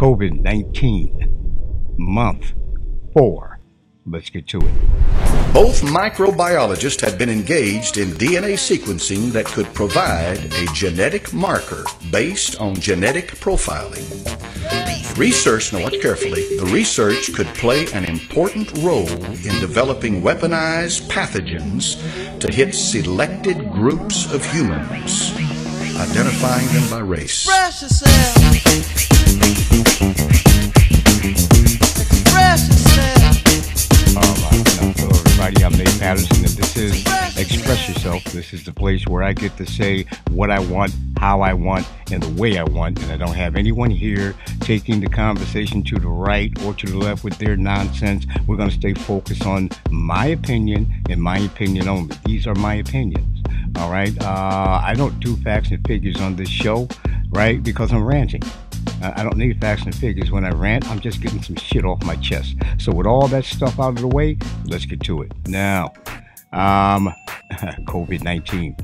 COVID-19, month 4. Let's get to it. Both microbiologists had been engaged in DNA sequencing that could provide a genetic marker based on genetic profiling. Research, now watch carefully, the research could play an important role in developing weaponized pathogens to hit selected groups of humans, identifying them by race. Express yourself. Express yourself. Hello everybody, I'm Nate Patterson, and this is Express Yourself. This is the place where I get to say what I want, how I want, and the way I want, and I don't have anyone here taking the conversation to the right or to the left with their nonsense. We're going to stay focused on my opinion and my opinion only. These are my opinions, all right? I don't do facts and figures on this show, right, because I'm ranting. I don't need facts and figures. When I rant, I'm just getting some shit off my chest. So with all that stuff out of the way, let's get to it. Now, COVID-19.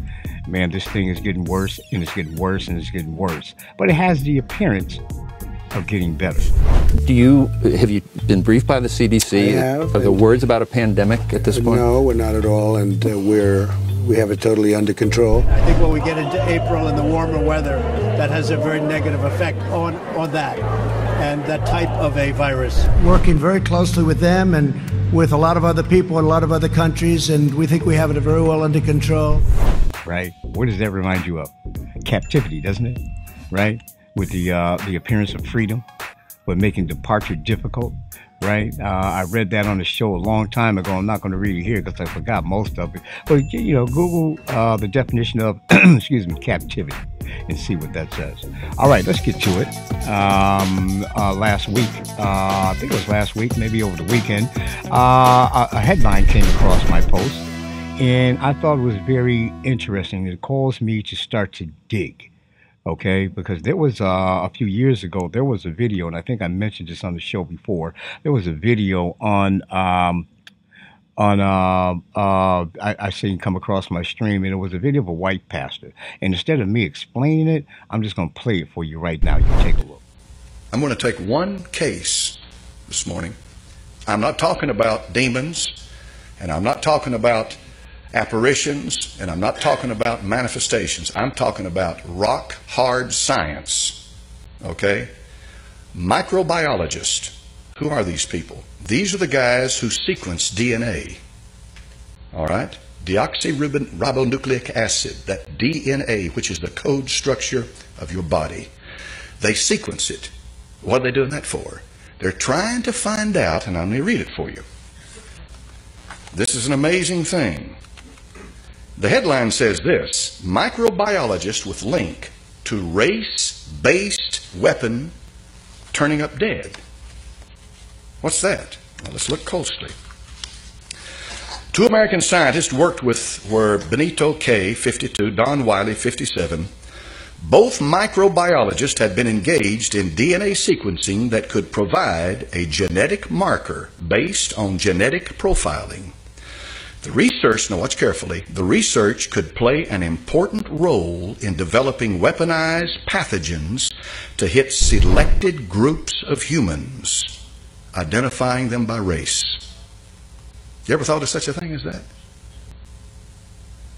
Man, this thing is getting worse, and it's getting worse, and it's getting worse. But it has the appearance of getting better. Have you been briefed by the CDC? I have. Are there words about a pandemic at this point? No, we're not at all, and we have it totally under control. I think when we get into April and the warmer weather, that has a very negative effect on that and that type of a virus. Working very closely with them and with a lot of other people in a lot of other countries, and we think we have it very well under control. Right? What does that remind you of? Captivity, doesn't it? Right? With the appearance of freedom, but making departure difficult. Right? I read that on the show a long time ago. I'm not going to read it here because I forgot most of it. But, you know, Google the definition of, captivity and see what that says. All right, let's get to it. Last week, I think it was last week, maybe over the weekend, a headline came across my post, and I thought it was very interesting. It caused me to start to dig. Okay, because there was a few years ago, there was a video, and I think I mentioned this on the show before. There was a video I seen come across my stream, and it was a video of a white pastor. And instead of me explaining it, I'm just going to play it for you right now. You can take a look. I'm going to take one case this morning. I'm not talking about demons, and I'm not talking about apparitions, and I'm not talking about manifestations. I'm talking about rock hard science. Okay? Microbiologists. Who are these people? These are the guys who sequence DNA. All right? Deoxyribonucleic acid, that DNA, which is the code structure of your body. They sequence it. What are they doing that for? They're trying to find out, and I'm going to read it for you. This is an amazing thing. The headline says this: microbiologist with link to race-based weapon turning up dead. What's that? Well, let's look closely. Two American scientists worked with were Benito K., 52, Don Wiley, 57. Both microbiologists had been engaged in DNA sequencing that could provide a genetic marker based on genetic profiling. The research, now watch carefully, the research could play an important role in developing weaponized pathogens to hit selected groups of humans, identifying them by race. You ever thought of such a thing as that?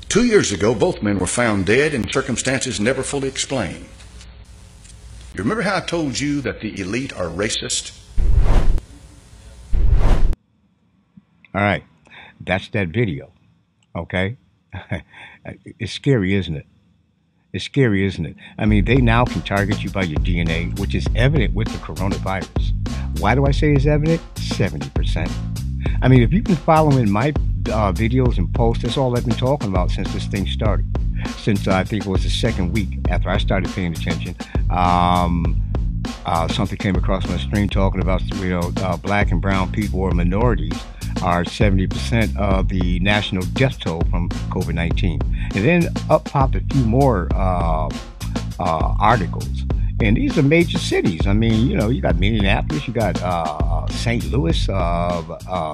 2 years ago, both men were found dead in circumstances never fully explained. You remember how I told you that the elite are racist? All right. That's that video, okay? It's scary, isn't it? It's scary, isn't it? I mean, they now can target you by your DNA, which is evident with the coronavirus. Why do I say it's evident? 70%. I mean, if you've been following my videos and posts, that's all I've been talking about since this thing started. Since I think it was the second week after I started paying attention. Something came across my screen talking about, black and brown people or minorities are 70% of the national death toll from COVID-19. And then up popped a few more articles. And these are major cities. I mean, you got Minneapolis, you got St. Louis,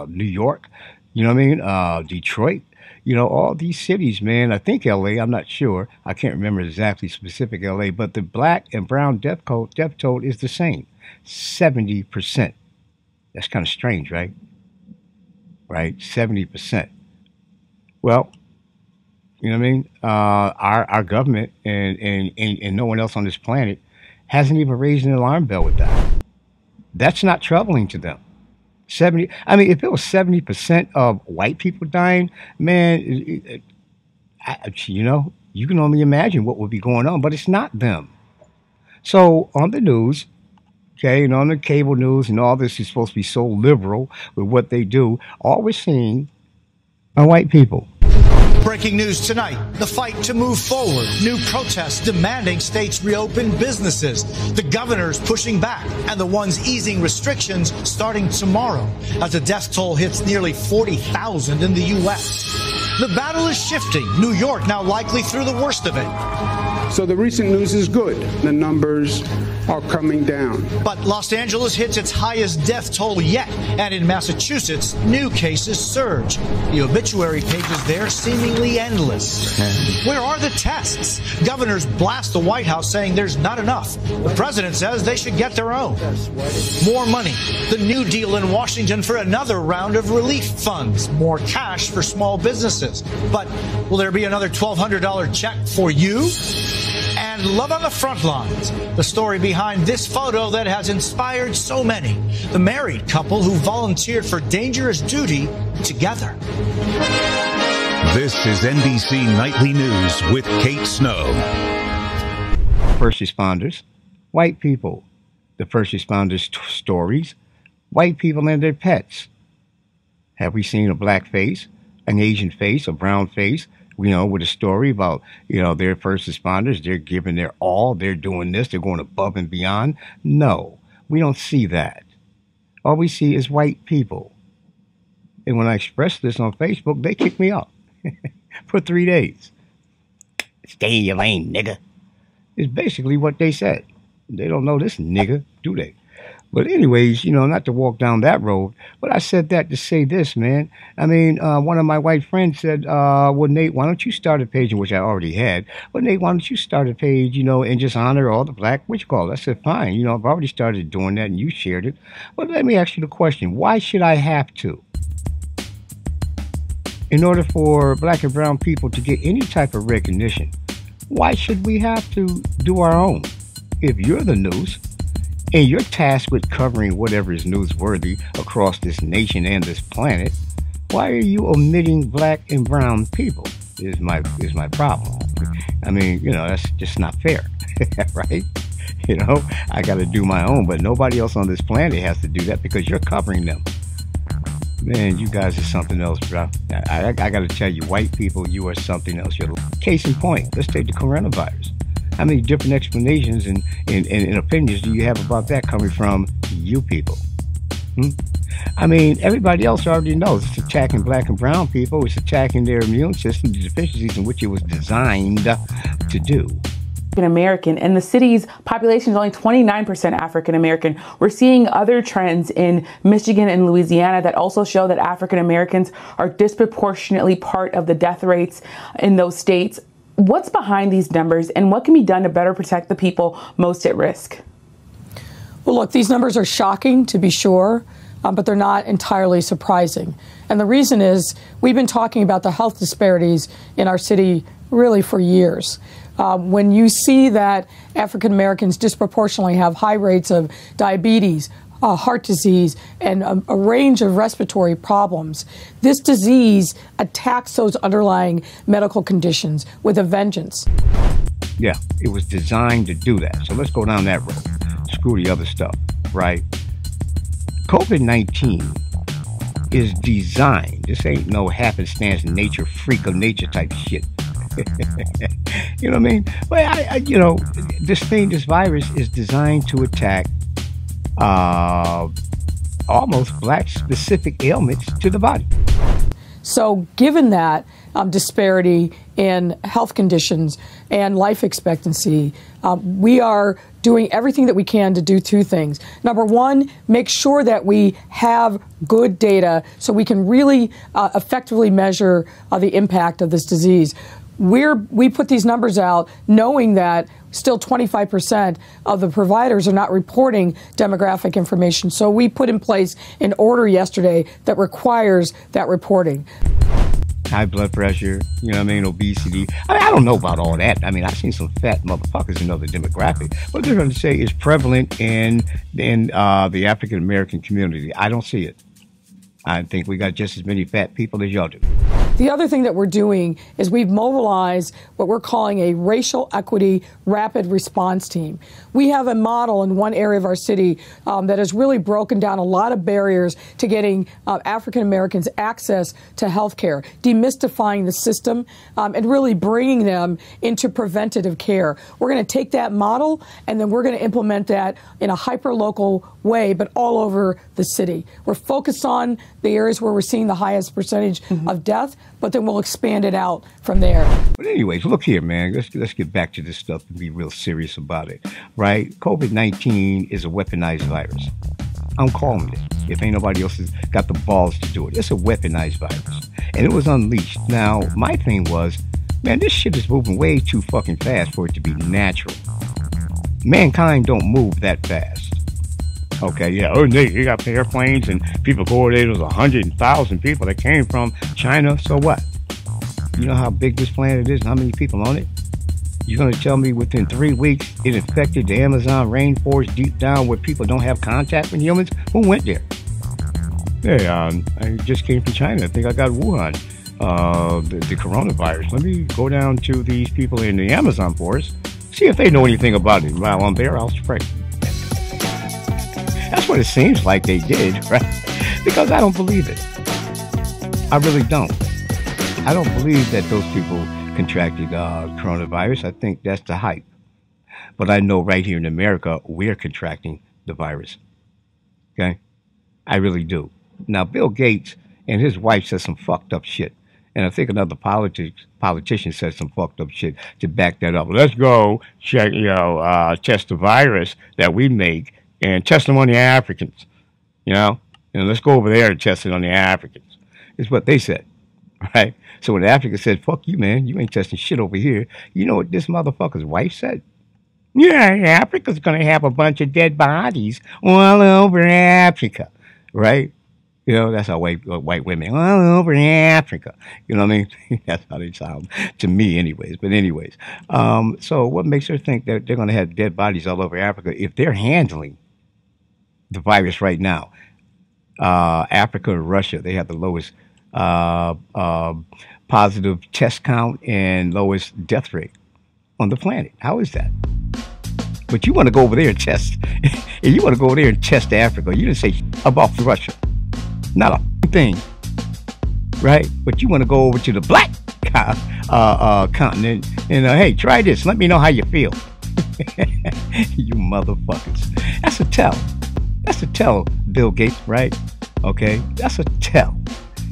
New York, Detroit. All these cities, man. I think LA, I'm not sure. I can't remember exactly specific LA, but the black and brown death toll is the same. 70%. That's kind of strange, right? Right? 70%. Well, you know what I mean? Our government and no one else on this planet hasn't even raised an alarm bell with that. That's not troubling to them. 70. I mean, if it was 70% of white people dying, man, you know, you can only imagine what would be going on, but it's not them. So on the news, okay, and on the cable news and all this is supposed to be so liberal with what they do, all we're seeing are white people. Breaking news tonight, the fight to move forward. New protests demanding states reopen businesses. The governors pushing back and the ones easing restrictions starting tomorrow as the death toll hits nearly 40,000 in the U.S. The battle is shifting. New York now likely through the worst of it. So the recent news is good. The numbers are coming down. But Los Angeles hits its highest death toll yet. And in Massachusetts, new cases surge. The obituary pages there seemingly endless. Where are the tests? Governors blast the White House saying there's not enough. The president says they should get their own. More money. The New Deal in Washington for another round of relief funds. More cash for small businesses. But will there be another $1,200 check for you? And love on the front lines. The story behind this photo that has inspired so many. The married couple who volunteered for dangerous duty together. This is NBC Nightly News with Kate Snow. First responders, white people. The first responders' stories, white people and their pets. Have we seen a black face, an Asian face, a brown face? You know, with a story about, you know, their first responders, they're giving their all, they're doing this, they're going above and beyond. No, we don't see that. All we see is white people. And when I expressed this on Facebook, they kicked me out for 3 days. Stay in your lane, nigga. It's basically what they said. They don't know this nigga, do they? But anyways, you know, not to walk down that road, but I said that to say this, man. I mean, one of my white friends said, well, Nate, why don't you start a page, in which I already had, but Nate, why don't you start a page, you know, and just honor all the black, what you call it? I said, fine, you know, I've already started doing that and you shared it. But let me ask you the question, why should I have to? In order for black and brown people to get any type of recognition, why should we have to do our own? If you're the news, and you're tasked with covering whatever is newsworthy across this nation and this planet, why are you omitting black and brown people is my problem. I mean, you know, that's just not fair, right? You know, I got to do my own, but nobody else on this planet has to do that because you're covering them. Man, you guys are something else, bro. I got to tell you, white people, you are something else. You're case in point. Let's take the coronavirus. How many different explanations and opinions do you have about that coming from you people? I mean, everybody else already knows it's attacking black and brown people. It's attacking their immune system, the deficiencies in which it was designed to do. American, and the city's population is only 29% African American. We're seeing other trends in Michigan and Louisiana that also show that African Americans are disproportionately part of the death rates in those states. What's behind these numbers, and what can be done to better protect the people most at risk? Well, look, these numbers are shocking, to be sure, but they're not entirely surprising. And the reason is we've been talking about the health disparities in our city really for years. When you see that African Americans disproportionately have high rates of diabetes, heart disease, and a range of respiratory problems, this disease attacks those underlying medical conditions with a vengeance. Yeah, it was designed to do that. So let's go down that road. Screw the other stuff, right? COVID-19 is designed. This ain't no happenstance nature, freak of nature type shit. You know what I mean? But you know, this virus is designed to attack almost black specific ailments to the body. So given that disparity in health conditions and life expectancy, we are doing everything that we can to do two things. Number one, make sure that we have good data so we can really effectively measure the impact of this disease. we put these numbers out knowing that still 25% of the providers are not reporting demographic information. So we put in place an order yesterday that requires that reporting. High blood pressure, you know what I mean, obesity. I don't know about all that. I mean, I've seen some fat motherfuckers in other demographics. What they're going to say is prevalent in the African American community. I don't see it. I think we got just as many fat people as y'all do. The other thing that we're doing is we've mobilized what we're calling a racial equity rapid response team. We have a model in one area of our city that has really broken down a lot of barriers to getting African Americans access to health care, demystifying the system, and really bringing them into preventative care. We're going to take that model and then we're going to implement that in a hyper-local way, but all over the city. We're focused on the areas where we're seeing the highest percentage of death, but then we'll expand it out from there. But anyways, look here, man. Let's get back to this stuff and be real serious about it, right? COVID-19 is a weaponized virus. I'm calling it. If ain't nobody else has got the balls to do it, it's a weaponized virus, and it was unleashed. Now, my thing was, man, this shit is moving way too fucking fast for it to be natural. Mankind don't move that fast. Okay, yeah, oh, you got airplanes and people go there. There's 100,000 people that came from China. So what? You know how big this planet is and how many people on it? You're going to tell me within 3 weeks it infected the Amazon rainforest deep down where people don't have contact with humans? Who went there? Hey, I just came from China. I think I got Wuhan, the coronavirus. Let me go down to these people in the Amazon forest, see if they know anything about it. While I'm there, I'll spray. That's what it seems like they did, right? Because I don't believe it. I really don't. I don't believe that those people contracted coronavirus. I think that's the hype. But I know right here in America, we're contracting the virus. Okay? I really do. Now, Bill Gates and his wife said some fucked up shit. And I think another politician said some fucked up shit to back that up. Let's go check, test the virus that we make and test them on the Africans, and let's go over there and test it on the Africans. It's what they said, right? So when the Africans said, fuck you, man, you ain't testing shit over here, you know what this motherfucker's wife said? Yeah, Africa's going to have a bunch of dead bodies all over Africa, right? That's how white women, all over Africa. You know what I mean? That's how they sound to me anyways. But anyways, so what makes her think that they're going to have dead bodies all over Africa if they're handling the virus right now? Africa and Russia, they have the lowest positive test count and lowest death rate on the planet. How is that? But you want to go over there and test, and you want to go over there and test Africa. You didn't say about Russia. Not a thing, right? But you want to go over to the black continent and, hey, try this. Let me know how you feel. You motherfuckers. That's a tell. That's a tell, Bill Gates, right? Okay? That's a tell.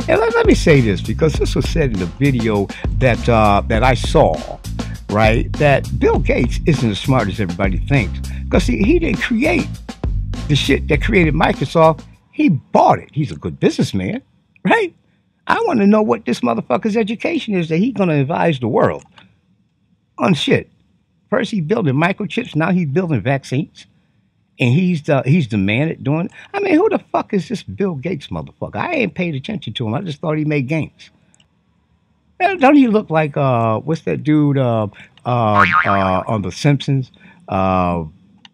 And let me say this, because this was said in the video that I saw, right? That Bill Gates isn't as smart as everybody thinks. Because he didn't create the shit that created Microsoft. He bought it. He's a good businessman, right? I want to know what this motherfucker's education is that he's going to advise the world on shit. First, he's building microchips. Now he's building vaccines. And he's the man at doing it. I mean, who the fuck is this Bill Gates motherfucker? I ain't paid attention to him. I just thought he made games. Don't he look like, what's that dude on The Simpsons?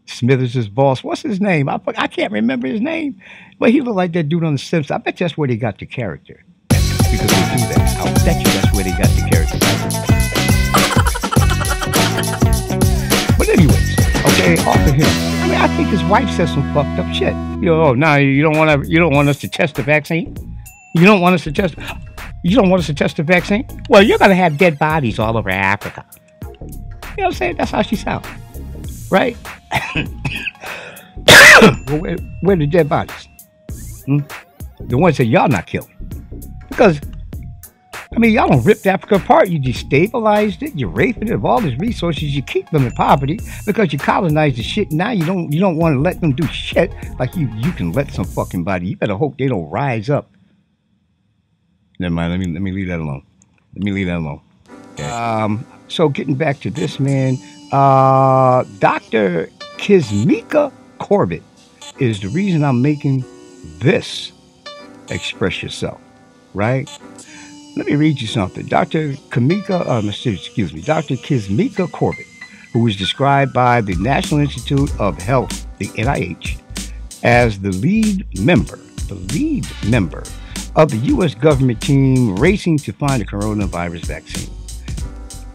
Smithers' boss. What's his name? I can't remember his name. But he looked like that dude on The Simpsons. I bet that's where they got the character. Because they do that. I'll bet you that's where they got the character. But anyways, okay, off of him. I mean, I think his wife said some fucked up shit. No, you don't want us to test the vaccine? You don't want us to test the vaccine? Well, you're gonna have dead bodies all over Africa. You know what I'm saying? That's how she sounds. Right? Well, where are the dead bodies? The ones that y'all not killing. Because, I mean, y'all don't rip Africa apart. You destabilized it. You raping it of all its resources. You keep them in poverty because you colonized the shit. Now you don't want to let them do shit like you can let some fucking body. You better hope they don't rise up. Never mind. Let me leave that alone. Let me leave that alone. So getting back to this, man, Dr. Kizmika Corbett is the reason I'm making this express yourself, right? Let me read you something. Dr. Kizmika Corbett, who was described by the National Institute of Health, the NIH, as the lead member of the U.S. government team racing to find a coronavirus vaccine,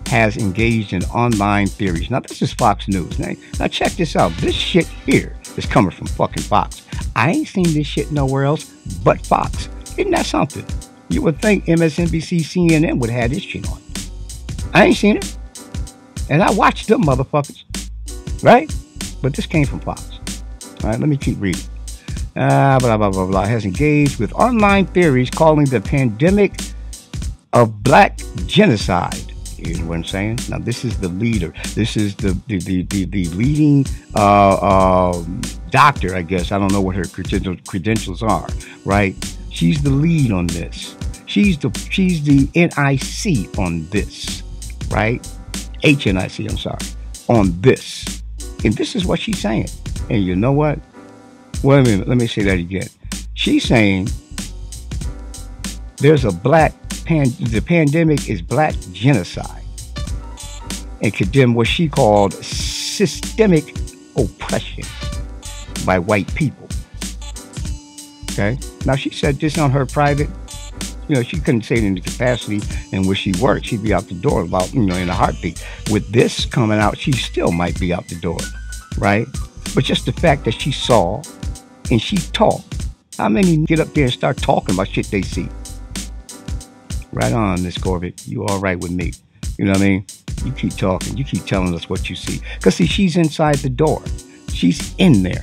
has engaged in online theories. Now, this is Fox News. Now check this out. This shit here is coming from fucking Fox. I ain't seen this shit nowhere else but Fox. Isn't that something? You would think MSNBC, CNN would have this shit on. I ain't seen it. And I watched them motherfuckers. Right? But this came from Fox. All right, let me keep reading. Blah, blah, blah, blah, has engaged with online theories calling the pandemic of black genocide. You know what I'm saying? Now, this is the leader. This is the leading doctor, I guess. I don't know what her credentials are, right? She's the lead on this. She's the NIC on this, right? HNIC, I'm sorry, on this. And this is what she's saying. And you know what? Wait a minute, let me say that again. She's saying there's a the pandemic is black genocide, and condemn what she called systemic oppression by white people. Okay? Now, she said this on her private, she couldn't say it in the capacity in which she worked. She'd be out the door about, in a heartbeat. With this coming out, she still might be out the door, right? But just the fact that she saw and she talked. How many get up there and start talking about shit they see? Right on, Miss Corbett. You all right with me. You know what I mean? You keep talking. You keep telling us what you see. Because, see, she's inside the door. She's in there.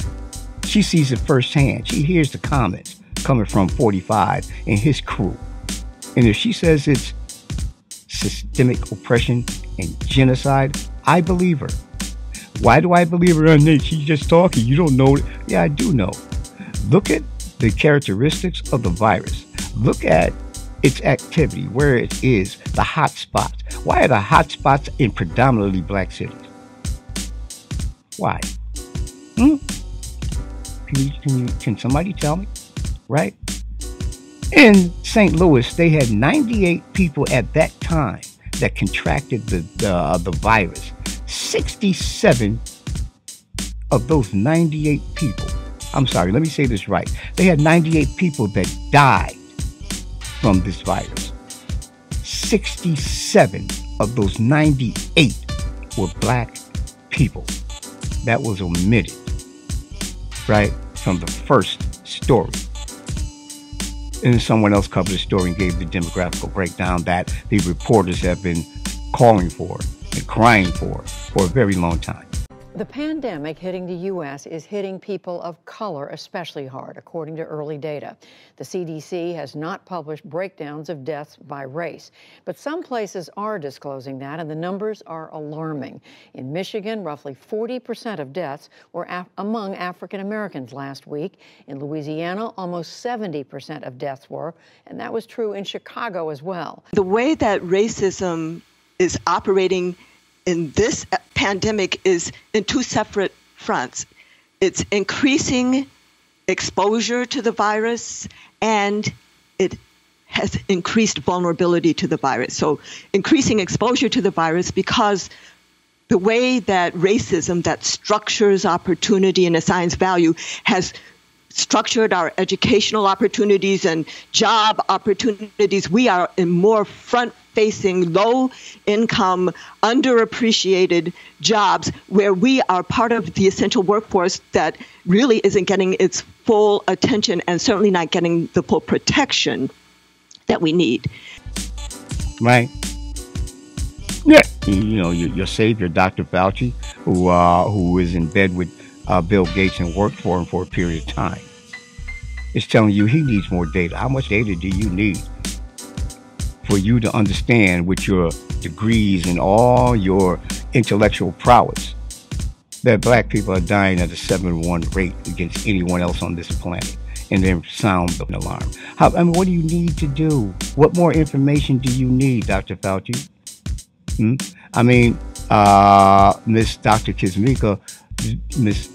She sees it firsthand. She hears the comments coming from 45 and his crew. And if she says it's systemic oppression and genocide, I believe her. Why do I believe her? She's just talking. You don't know it. Yeah, I do know. Look at the characteristics of the virus. Look at its activity, where it is, the hot spots. Why are the hot spots in predominantly black cities? Why? Can somebody tell me? Right? In St. Louis, they had 98 people at that time that contracted the virus. 67 of those 98 people, I'm sorry, let me say this right. They had 98 people that died from this virus. 67 of those 98 were black people. That was omitted, right, from the first story. And someone else covered the story and gave the demographical breakdown that the reporters have been calling for and crying for a very long time. The pandemic hitting the U.S. is hitting people of color especially hard, according to early data. The CDC has not published breakdowns of deaths by race, but some places are disclosing that, and the numbers are alarming. In Michigan, roughly 40% of deaths were among African Americans last week. In Louisiana, almost 70% of deaths were, and that was true in Chicago as well. The way that racism is operating in this pandemic is in two separate fronts. It's increasing exposure to the virus, and it has increased vulnerability to the virus. So increasing exposure to the virus because the way that racism that structures opportunity and assigns value has structured our educational opportunities and job opportunities. We are in more front-facing, low-income, underappreciated jobs where we are part of the essential workforce that really isn't getting its full attention and certainly not getting the full protection that we need. Right. Yeah. Your savior, Dr. Fauci, who is in bed with Bill Gates and worked for him for a period of time, is telling you he needs more data. How much data do you need for you to understand, with your degrees and all your intellectual prowess, that black people are dying at a 7-1 rate against anyone else on this planet, and then sound an alarm? What do you need to do? What more information do you need, Dr. Fauci? I mean, Miss Dr. Kismika,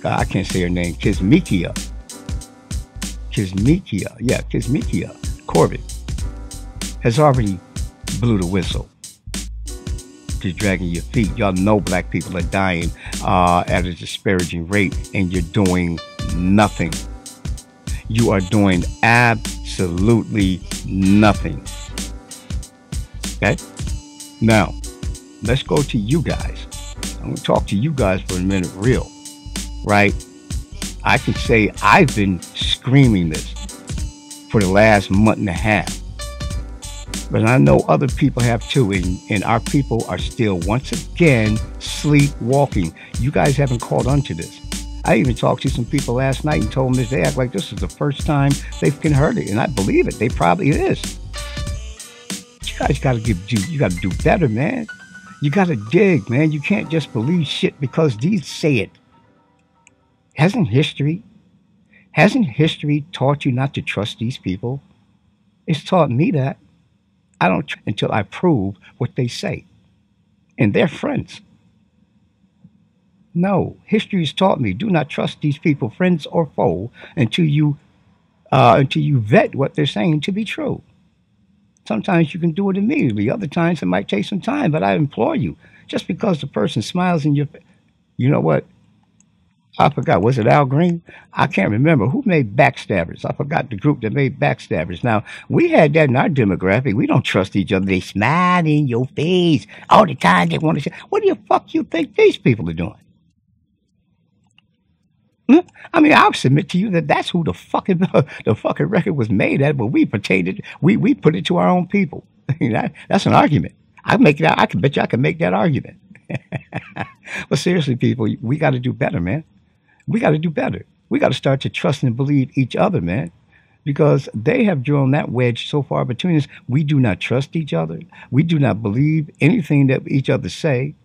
I can't say her name, Kismikia Corbett has already blew the whistle. Just dragging your feet. Y'all know black people are dying at a disparaging rate, and you're doing nothing. You are doing absolutely nothing. Okay? Now, let's go to you guys. I'm going to talk to you guys for a minute real. Right? I can say I've been screaming this for the last month and a half. But I know other people have too, and our people are still once again sleepwalking. You guys haven't caught on to this. I even talked to some people last night and told them this. They act like this is the first time they've heard it, and I believe it. They probably is. You guys got to you got to do better, man. You got to dig, man. You can't just believe shit because these say it. Hasn't history taught you not to trust these people? It's taught me that. I don't until I prove what they say. And they're friends. No, history has taught me, do not trust these people, friends or foe, until you vet what they're saying to be true. Sometimes you can do it immediately. Other times it might take some time, but I implore you, just because the person smiles in your face, you know what? I forgot. Was it Al Green? I can't remember. Who made Backstabbers? I forgot the group that made Backstabbers. Now, we had that in our demographic. We don't trust each other. They smile in your face all the time. They want to say, what the fuck you think these people are doing? I mean, I'll submit to you that that's who the fucking record was made at, but we put it to our own people. That's an argument. I bet you I can make that argument. But seriously, people, we got to do better, man. We got to do better. We got to start to trust and believe each other, man, because they have drawn that wedge so far between us. We do not trust each other. We do not believe anything that each other say,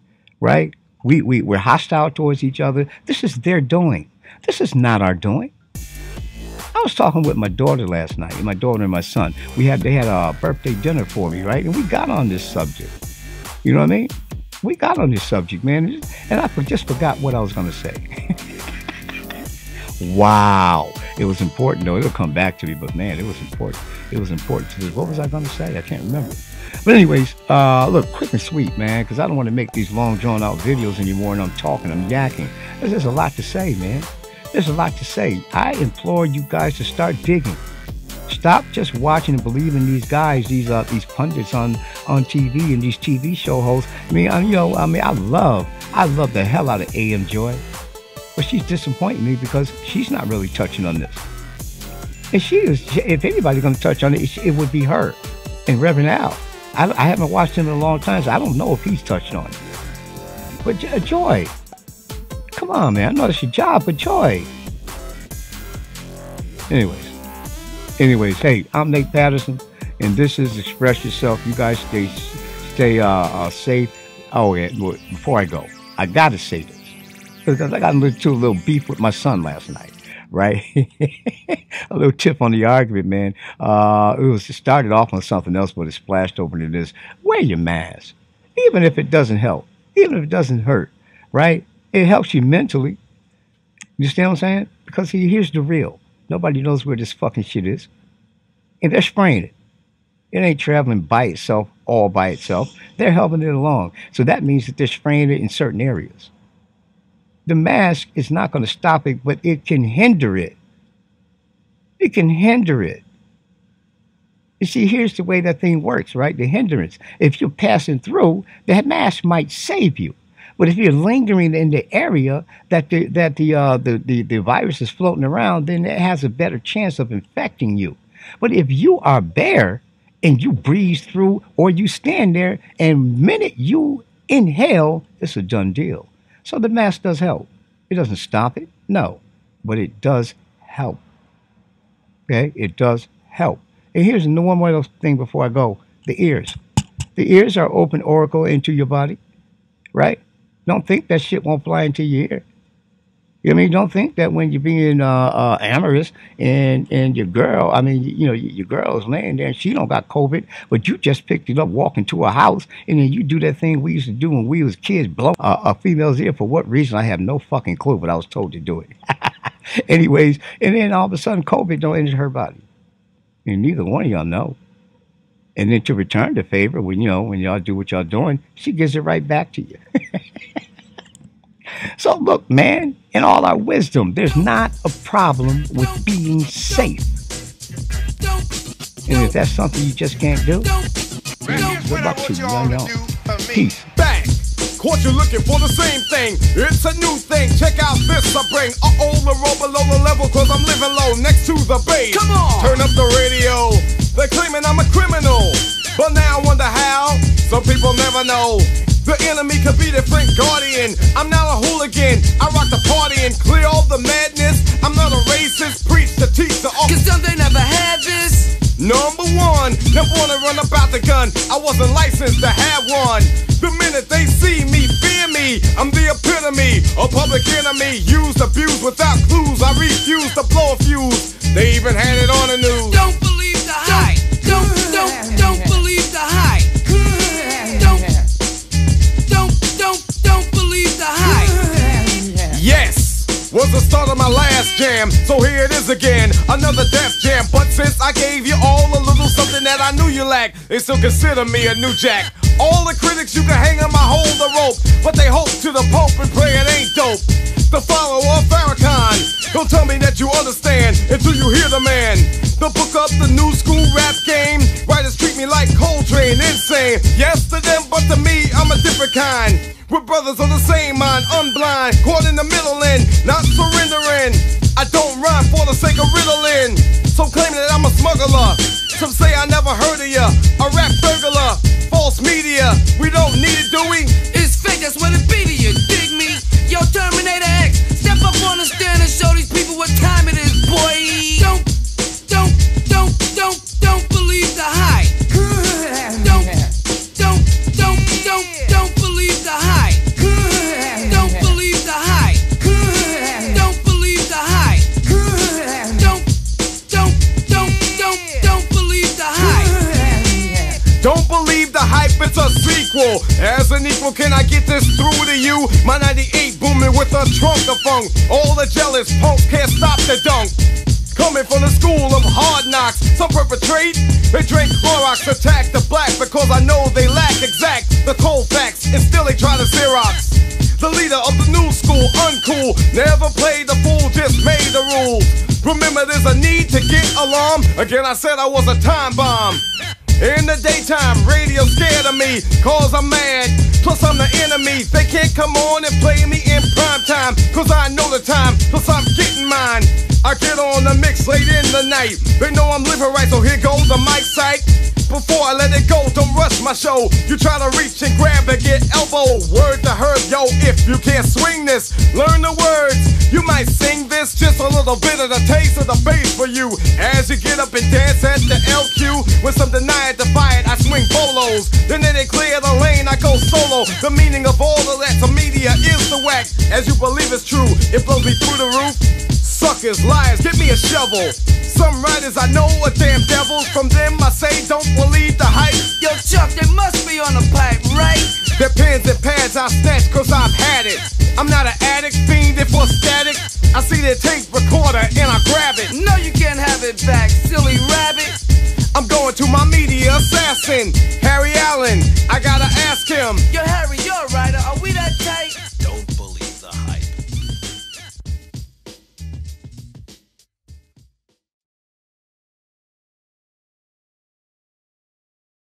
right? We're hostile towards each other. This is their doing. This is not our doing. I was talking with my daughter last night, my daughter and my son. They had a birthday dinner for me, right? And we got on this subject. You know what I mean? We got on this subject, man. And I just forgot what I was going to say. Wow. It was important, though. It'll come back to me, but man, it was important. It was important to this. What was I going to say? I can't remember. But anyways, look, quick and sweet, man, because I don't want to make these long, drawn-out videos anymore, and I'm talking, I'm yakking. There's a lot to say, man. There's a lot to say. I implore you guys to start digging. Stop just watching and believing these guys, these pundits on TV and these TV show hosts. I love the hell out of A.M. Joy, but she's disappointing me because she's not really touching on this. And if anybody's going to touch on it, it would be her and Reverend Al. I haven't watched him in a long time, so I don't know if he's touched on it. But Joy, come on, man. I know it's your job, but Joy. Anyways, hey, I'm Nate Patterson, and this is Express Yourself. You guys stay safe. Oh, yeah, before I go, I got to say this, because I got into a little beef with my son last night, right? A little tip on the argument, man. It started off on something else, but it splashed over to this. Wear your mask, even if it doesn't help, even if it doesn't hurt, right? It helps you mentally. You understand what I'm saying? Because here's the real. Nobody knows where this fucking shit is. And they're spraying it. It ain't traveling by itself, all by itself. They're helping it along. So that means that they're spraying it in certain areas. The mask is not going to stop it, but it can hinder it. It can hinder it. You see, here's the way that thing works, right? The hindrance. If you're passing through, the mask might save you. But if you're lingering in the area that the virus is floating around, then it has a better chance of infecting you. But if you are bare and you breathe through, or you stand there, and the minute you inhale, it's a done deal. So the mask does help. It doesn't stop it, no, but it does help. Okay, it does help. And here's one more thing before I go: the ears. The ears are open oracle into your body, right? Don't think that shit won't fly into your ear. I mean, don't think that when you're being amorous and your girl, I mean, you know, your girl's laying there and she don't got COVID, but you just picked it up, walk into a house, and then you do that thing we used to do when we was kids, blow a female's ear. For what reason? I have no fucking clue, but I was told to do it. Anyways, and then all of a sudden COVID don't enter her body. And neither one of y'all know. And then to return the favor, when y'all do what y'all doing, she gives it right back to you. So look, man, in all our wisdom, there's not a problem with being safe. And if that's something you just can't do, good luck to you, young. Peace. Back. Caught you looking for the same thing. It's a new thing. Check out this I bring. The roll below the level, cause I'm living low next to the base. Come on! Turn up the radio. They're claiming I'm a criminal. But now I wonder how. Some people never know. The enemy could be their friend guardian. I'm not a hooligan. I rock the party and clear all the madness. I'm not a racist. Preach to teach the all. Cause some they never had this. Number one, never wanna run about the gun. I wasn't licensed to have one. The minute they see me, fear me. I'm the epitome, a public enemy. Used, abused without clues. I refuse to blow a fuse. They even had it on the news. Don't believe the hype. Don't believe the hype. Don't believe the hype. Yes, was the start of my last jam, so here it is again, another Def Jam. But since I gave you all a little something that I knew you lacked, they still consider me a new jack. All the critics you can hang on my hold the rope, but they hope to the Pope and pray it ain't dope. The follower of Farrakhan, don't tell me that you understand until you hear the man. The book up the new school rap game. Writers treat me like Coltrane, insane. Yes to them, but to me, I'm a different kind. We're brothers on the same mind, unblind, caught in the middle and not surrendering. I don't rhyme for the sake of riddling. Some claim that I'm a smuggler. Some say I never heard of ya. A rap burglar, false media. We don't need it, do we? It's fake, that's what it be to you. Dig me? Yo, Terminator X, step up on the stand and show these people what time it is, boy. Don't believe the hype. Don't believe the hype. Don't believe the hype. Don't believe the hype. Don't believe the hype. Don't believe the hype, it's a sequel. As an equal, can I get this through to you? My 98 booming with a trunk of funk. All the jealous punks can't stop the dunk. Coming from the school of hard knocks, some perpetrate. They drink Clorox, attack the black because I know they lack exact the cold facts, and still they try to Xerox. The leader of the new school, uncool, never played the fool, just made the rules. Remember, there's a need to get alarm. Again, I said I was a time bomb. In the daytime, radio scared of me, cause I'm mad. Plus I'm the enemy, they can't come on and play me in prime time, cause I know the time, plus I'm getting mine. I get on the mix late in the night. They know I'm living right, so here goes the mic sight. Before I let it go, don't rush my show. You try to reach and grab and get elbow. Word to her, yo, if you can't swing this, learn the words. You might sing this, just a little bit of the taste of the bass for you. As you get up and dance at the LQ, with some deny it, defy it, I swing bolos. Then they clear the lane, I go solo. The meaning of all of that to media is the whack. As you believe it's true, it blows me through the roof. Suckers, liars, give me a shovel. Some writers I know are damn devils. From them I say don't believe the hype. Yo Chuck, they must be on the pipe, right? Their pens and pads I snatch cause I've had it. I'm not an addict, fiending for static. I see their tape recorder and I grab it. No, you can't have it back, silly rabbit. I'm going to my media assassin, Harry Allen. I gotta ask him. Yo, Harry,